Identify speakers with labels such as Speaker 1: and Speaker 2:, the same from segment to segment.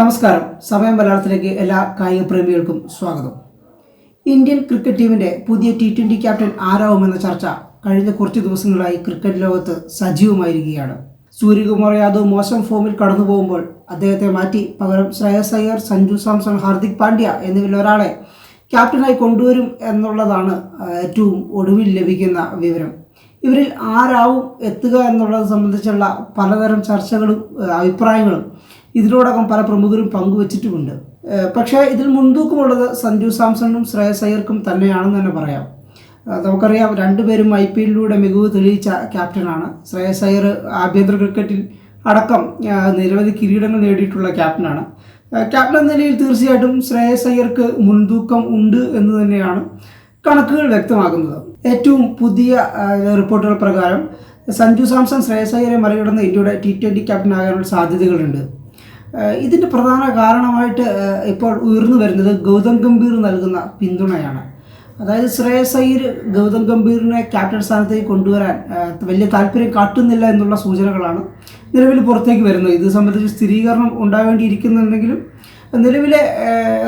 Speaker 1: നമസ്കാരം. സമയം മലയാളത്തിലേക്ക് എല്ലാ കായിക പ്രേമികൾക്കും സ്വാഗതം. ഇന്ത്യൻ ക്രിക്കറ്റ് ടീമിൻ്റെ പുതിയ T20 ക്യാപ്റ്റൻ ആരാവുമെന്ന ചർച്ച കഴിഞ്ഞ കുറച്ച് ദിവസങ്ങളായി ക്രിക്കറ്റ് ലോകത്ത് സജീവമായിരിക്കുകയാണ്. സൂര്യകുമാർ യാദവ് മോശം ഫോമിൽ കടന്നു പോകുമ്പോൾ അദ്ദേഹത്തെ മാറ്റി പകരം ശ്രേയസ് അയ്യർ, സഞ്ജു സാംസൺ, ഹാർദിക് പാണ്ഡ്യ എന്നിവരിൽ ഒരാളെ ക്യാപ്റ്റനായി കൊണ്ടുവരും എന്നുള്ളതാണ് ഏറ്റവും ഒടുവിൽ ലഭിക്കുന്ന വിവരം. ഇവരിൽ ആരാവും എത്തുക എന്നുള്ളത് സംബന്ധിച്ചുള്ള പലതരം ചർച്ചകളും അഭിപ്രായങ്ങളും ഇതിനോടകം പല പ്രമുഖരും പങ്കുവച്ചിട്ടുമുണ്ട്. പക്ഷേ ഇതിൽ മുൻതൂക്കമുള്ളത് സഞ്ജു സാംസണും ശ്രേയസ് അയ്യർക്കും തന്നെയാണെന്ന് തന്നെ പറയാം. നമുക്കറിയാം, രണ്ടുപേരും IPL-ലൂടെ മികവ് തെളിയിച്ച ക്യാപ്റ്റനാണ്. ശ്രേയസ് അയ്യർ ആഭ്യന്തര ക്രിക്കറ്റിൽ അടക്കം നിരവധി കിരീടങ്ങൾ നേടിയിട്ടുള്ള ക്യാപ്റ്റനാണ്. ക്യാപ്റ്റൻ എന്ന നിലയിൽ തീർച്ചയായിട്ടും ശ്രേയസ് അയ്യർക്ക് മുൻതൂക്കം ഉണ്ട് എന്ന് തന്നെയാണ് കണക്കുകൾ വ്യക്തമാക്കുന്നത്. ഏറ്റവും പുതിയ റിപ്പോർട്ടുകൾ പ്രകാരം സഞ്ജു സാംസൺ ശ്രേയസ് അയ്യരെ മറികടന്ന് ഇന്ത്യയുടെ T20 ക്യാപ്റ്റനാകാനുള്ള സാധ്യതകളുണ്ട്. ഇതിൻ്റെ പ്രധാന കാരണമായിട്ട് ഇപ്പോൾ ഉയർന്നു വരുന്നത് ഗൗതം ഗംഭീർ നൽകുന്ന പിന്തുണയാണ്. അതായത് ശ്രേയസ് അയ്യർ ഗൗതം ഗംഭീറിനെ ക്യാപ്റ്റൻ സ്ഥാനത്തേക്ക് കൊണ്ടുവരാൻ വലിയ താല്പര്യം കാട്ടുന്നില്ല എന്നുള്ള സൂചനകളാണ് നിലവിൽ പുറത്തേക്ക് വരുന്നത്. ഇത് സംബന്ധിച്ച് സ്ഥിരീകരണം ഉണ്ടാവേണ്ടിയിരിക്കുന്നുണ്ടെങ്കിലും നിലവിലെ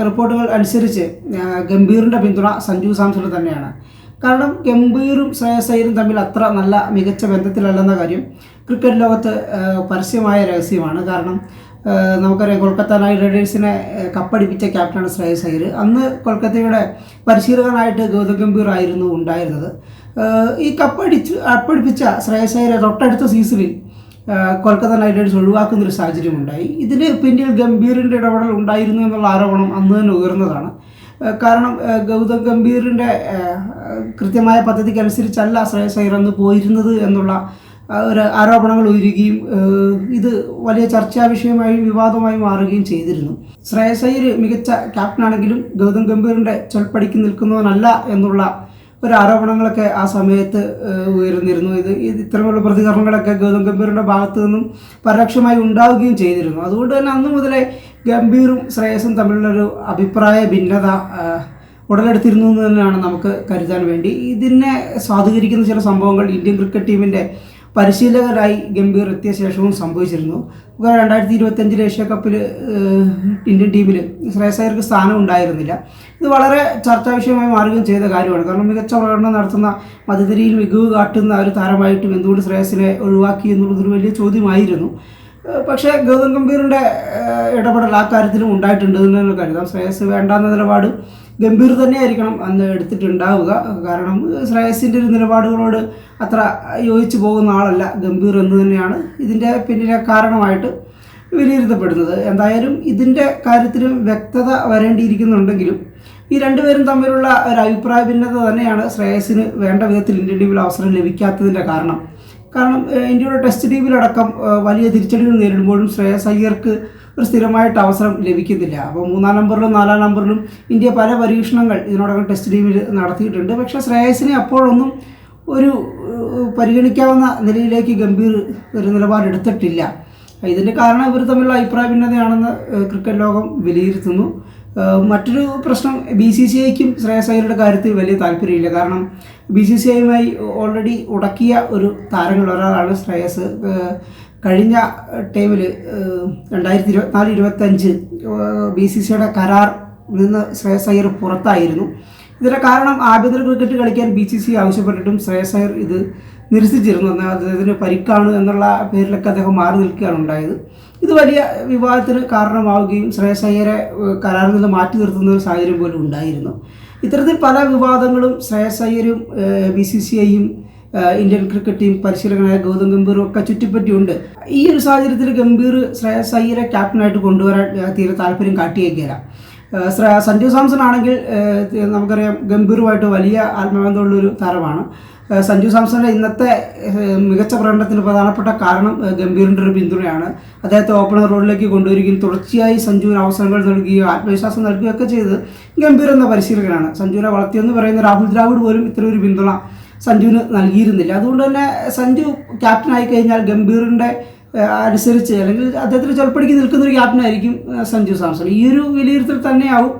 Speaker 1: റിപ്പോർട്ടുകൾ അനുസരിച്ച് ഗംഭീറിൻ്റെ പിന്തുണ സഞ്ജു സാംസണ് തന്നെയാണ്. കാരണം ഗംഭീറും ശ്രേയസ് അയ്യരും തമ്മിൽ അത്ര നല്ല മികച്ച ബന്ധത്തിലല്ലെന്ന കാര്യം ക്രിക്കറ്റ് ലോകത്ത് പരസ്യമായ രഹസ്യമാണ്. കാരണം നമുക്കറിയാം, കൊൽക്കത്ത നൈറ്റ് റൈഡേഴ്സിനെ കപ്പടിപ്പിച്ച ക്യാപ്റ്റനാണ് ശ്രേയസ് അയ്യർ. അന്ന് കൊൽക്കത്തയുടെ പരിശീലകനായിട്ട് ഗൗതം ഗംഭീർ ആയിരുന്നു ഉണ്ടായിരുന്നത്. ഈ കപ്പടിപ്പിച്ച ശ്രേയസ് അയ്യരെ തൊട്ടടുത്ത സീസണിൽ കൊൽക്കത്ത നൈറ്റ് റൈഡേഴ്സ് ഒഴിവാക്കുന്നൊരു സാഹചര്യമുണ്ടായി. ഇതിന് പിന്നിൽ ഗംഭീറിൻ്റെ ഇടപെടൽ ഉണ്ടായിരുന്നു എന്നുള്ള ആരോപണം അന്ന് തന്നെ ഉയർന്നതാണ്. കാരണം ഗൗതം ഗംഭീറിൻ്റെ കൃത്യമായ പദ്ധതിക്ക് അനുസരിച്ചല്ല ശ്രേയസ് അയ്യർ അന്ന് പോയിരുന്നത് എന്നുള്ള ഒരു ആരോപണങ്ങൾ ഉയരുകയും ഇത് വലിയ ചർച്ചാ വിഷയമായി വിവാദമായി മാറുകയും ചെയ്തിരുന്നു. ശ്രേയസ് അയ്യർ മികച്ച ക്യാപ്റ്റനാണെങ്കിലും ഗൗതം ഗംഭീറിൻ്റെ ചൊൽപ്പടിക്ക് നിൽക്കുന്നവനല്ല എന്നുള്ള ഒരു ആരോപണങ്ങളൊക്കെ ആ സമയത്ത് ഉയർന്നിരുന്നു. ഇത്തരമുള്ള പ്രതികരണങ്ങളൊക്കെ ഗൗതം ഗംഭീറിൻ്റെ ഭാഗത്തു നിന്നും പരോക്ഷമായി ഉണ്ടാവുകയും ചെയ്തിരുന്നു. അതുകൊണ്ട് തന്നെ അന്നു മുതലേ ഗംഭീറും ശ്രേയസും തമ്മിലുള്ളൊരു അഭിപ്രായ ഭിന്നത ഉടലെടുത്തിരുന്നു എന്ന് തന്നെയാണ് നമുക്ക് കരുതാൻ വേണ്ടി. ഇതിനെ സ്വാധീനിക്കുന്ന ചില സംഭവങ്ങൾ ഇന്ത്യൻ ക്രിക്കറ്റ് ടീമിൻ്റെ പരിശീലകരായി ഗംഭീർ എത്തിയ ശേഷവും സംഭവിച്ചിരുന്നു. 2025 ഏഷ്യ കപ്പിൽ ഇന്ത്യൻ ടീമിൽ ശ്രേയസ് അയ്യർക്ക് സ്ഥാനം ഉണ്ടായിരുന്നില്ല. ഇത് വളരെ ചർച്ചാ വിഷയമായി മാറുകയും ചെയ്ത കാര്യമാണ്. കാരണം മികച്ച പ്രകടനം നടത്തുന്ന മധ്യനിരയിൽ മികവ് കാട്ടുന്ന ഒരു താരമായിട്ടും എന്തുകൊണ്ട് ശ്രേയസിനെ ഒഴിവാക്കി എന്നുള്ളതൊരു വലിയ ചോദ്യമായിരുന്നു. പക്ഷേ ഗൗതം ഗംഭീറിൻ്റെ ഇടപെടൽ ആ കാര്യത്തിലും ഉണ്ടായിട്ടുണ്ട് എന്ന് തന്നെ കരുതാം. ശ്രേയസ് വേണ്ടാന്ന നിലപാട് ഗംഭീർ തന്നെയായിരിക്കണം അന്ന് എടുത്തിട്ടുണ്ടാവുക. കാരണം ശ്രേയസിൻ്റെ ഒരു നിലപാടുകളോട് അത്ര യോജിച്ചു പോകുന്ന ആളല്ല ഗംഭീർ എന്ന് തന്നെയാണ് ഇതിൻ്റെ പിന്നിലെ കാരണമായിട്ട് വിലയിരുത്തപ്പെടുന്നത്. എന്തായാലും ഇതിൻ്റെ കാര്യത്തിലും വ്യക്തത വരേണ്ടിയിരിക്കുന്നുണ്ടെങ്കിലും ഈ രണ്ടുപേരും തമ്മിലുള്ള ഒരു അഭിപ്രായ ഭിന്നത തന്നെയാണ് ശ്രേയസിന് വേണ്ട വിധത്തിൽ ഇന്ത്യൻ ടീമിൽ അവസരം ലഭിക്കാത്തതിൻ്റെ കാരണം. ഇന്ത്യയുടെ ടെസ്റ്റ് ടീമിലടക്കം വലിയ തിരിച്ചടികൾ നേരിടുമ്പോഴും ശ്രേയസ് അയ്യർക്ക് ഒരു സ്ഥിരമായിട്ട് അവസരം ലഭിക്കുന്നില്ല. അപ്പോൾ 3-ാം നമ്പറിലും 4-ാം നമ്പറിലും ഇന്ത്യ പല പരീക്ഷണങ്ങൾ ഇതിനോടകം ടെസ്റ്റ് ടീമിൽ നടത്തിയിട്ടുണ്ട്. പക്ഷേ ശ്രേയസിനെ അപ്പോഴൊന്നും ഒരു പരിഗണിക്കാവുന്ന നിലയിലേക്ക് ഗംഭീർ ഒരു നിലപാടെടുത്തിട്ടില്ല. ഇതിൻ്റെ കാരണം ഇവർ തമ്മിലുള്ള അഭിപ്രായ ഭിന്നതയാണെന്ന് ക്രിക്കറ്റ് ലോകം വിലയിരുത്തുന്നു. മറ്റൊരു പ്രശ്നം, BCCIക്കും ശ്രേയസ് അയ്യരുടെ കാര്യത്തിൽ വലിയ താല്പര്യമില്ല. കാരണം BCCIയുമായി ഓൾറെഡി ഉടക്കിയ ഒരു താരങ്ങളിൽ ഒരാളാണ് ശ്രേയസ്. കഴിഞ്ഞ ടൈമിൽ 2024-25 BCCIയുടെ കരാർ നിന്ന് ശ്രേയസ് അയ്യർ പുറത്തായിരുന്നു. ഇതിൻ്റെ കാരണം ആഭ്യന്തര ക്രിക്കറ്റ് കളിക്കാൻ BCCI ആവശ്യപ്പെട്ടിട്ടും ശ്രേയസ് അയ്യർ ഇത് നിരസിച്ചിരുന്നു. അദ്ദേഹത്തിന് പരിക്കാണ് എന്നുള്ള പേരിലൊക്കെ അദ്ദേഹം മാറി നിൽക്കുകയാണ് ഉണ്ടായത്. ഇത് വലിയ വിവാദത്തിന് കാരണമാവുകയും ശ്രേയസ് അയ്യരെ കരാറിൽ നിന്ന് മാറ്റി നിർത്തുന്ന ഒരു സാഹചര്യം പോലും ഉണ്ടായിരുന്നു. ഇത്തരത്തിൽ പല വിവാദങ്ങളും ശ്രേയസ് അയ്യരും BCCIയും ഇന്ത്യൻ ക്രിക്കറ്റ് ടീം പരിശീലകനായ ഗൗതം ഗംഭീറും ഒക്കെ ചുറ്റിപ്പറ്റിയുണ്ട്. ഈ ഒരു സാഹചര്യത്തിൽ ഗംഭീർ ശ്രേയസ് അയ്യരെ ക്യാപ്റ്റനായിട്ട് കൊണ്ടുവരാൻ തീരെ താല്പര്യം കാട്ടിയേക്കില്ല. സഞ്ജു സാംസൺ ആണെങ്കിൽ നമുക്കറിയാം ഗംഭീറുമായിട്ട് വലിയ ആത്മബന്ധമുള്ളൊരു താരമാണ്. സഞ്ജു സാംസന്റെ ഇന്നത്തെ മികച്ച പ്രകടനത്തിന് പ്രധാനപ്പെട്ട കാരണം ഗംഭീറിൻ്റെ ഒരു പിന്തുണയാണ്. അദ്ദേഹത്തെ ഓപ്പണർ റോളിലേക്ക് കൊണ്ടുവരികയും തുടർച്ചയായി സഞ്ജുവിന് അവസരങ്ങൾ നൽകുകയോ ആത്മവിശ്വാസം നൽകുകയൊക്കെ ചെയ്ത് ഗംഭീർ എന്ന പരിശീലകനാണ്. സഞ്ജുവിനെ വളർത്തിയെന്ന് പറയുന്ന രാഹുൽ ദ്രാവിഡ് പോലും ഇത്തരമൊരു പിന്തുണ സഞ്ജുവിന് നൽകിയിരുന്നില്ല. അതുകൊണ്ട് തന്നെ സഞ്ജു ക്യാപ്റ്റനായി കഴിഞ്ഞാൽ ഗംഭീറിൻ്റെ അനുസരിച്ച് അല്ലെങ്കിൽ അദ്ദേഹത്തിന് ചൊൽപ്പടിക്ക് നിൽക്കുന്നൊരു ക്യാപ്റ്റനായിരിക്കും സഞ്ജു സാംസൺ. ഈ ഒരു വിലയിരുത്തൽ തന്നെയാവും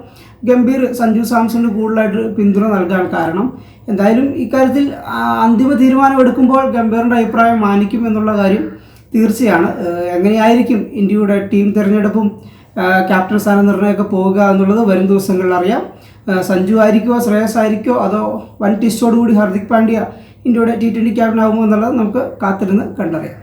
Speaker 1: ഗംഭീർ സഞ്ജു സാംസണിന് കൂടുതലായിട്ട് പിന്തുണ നൽകാൻ കാരണം. എന്തായാലും ഇക്കാര്യത്തിൽ അന്തിമ തീരുമാനം എടുക്കുമ്പോൾ ഗംഭീറിൻ്റെ അഭിപ്രായം മാനിക്കും എന്നുള്ള കാര്യം തീർച്ചയാണ്. എങ്ങനെയായിരിക്കും ഇന്ത്യയുടെ ടീം തിരഞ്ഞെടുപ്പും ക്യാപ്റ്റൻ സ്ഥാന നിർണ്ണയമൊക്കെ പോവുക എന്നുള്ളത് വരും ദിവസങ്ങളിൽ അറിയാം. സഞ്ജു ആയിരിക്കുമോ ശ്രേയസ് ആയിരിക്കുമോ അതോ വൻ ടിസ്റ്റോടുകൂടി ഹാർദിക് പാണ്ഡ്യ ഇന്ത്യയുടെ T20 ക്യാപ്റ്റൻ ആകുമോ എന്നുള്ളത് നമുക്ക് കാത്തിരുന്ന് കണ്ടറിയാം.